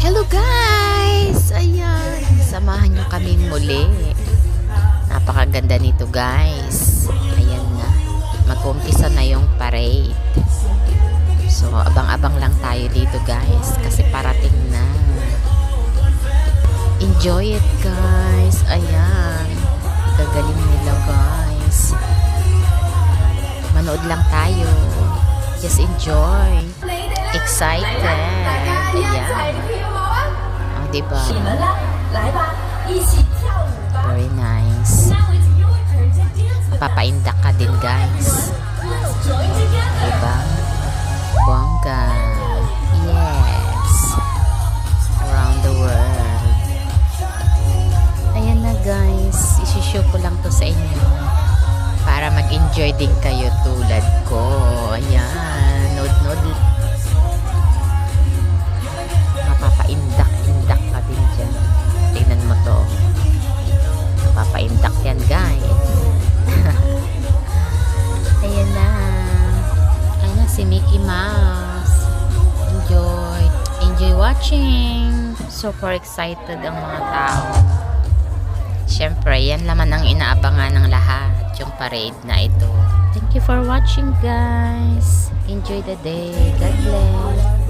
Hello guys! Ayan, samahan nyo kaming muli. Napakaganda nito guys. Ayan na, mag-umpisa na yung parade. So, abang-abang lang tayo dito guys kasi parating na. Enjoy it guys. Ayan, gagaling nila guys. Manood lang tayo. Just enjoy. Excited. Ayan. Oh, diba? Very nice. Papaindak ka din guys. Diba? Bongga. Yes. Around the world. Ayan na guys. Isishow ko lang to sa inyo. Para mag-enjoy din kayo tulad ko. Ayan. Nod-nod. Mapapaindak-indak ka din dyan. Tingnan mo to. Mapapaindak yan guys. Ayan na. Ayan na si Mickey Mouse. Enjoy. Enjoy watching. Super excited ang mga tao. Siyempre, yan laman ang inaabangan ng lahat. Yung parade na ito. Thank you for watching guys. Enjoy the day. God bless.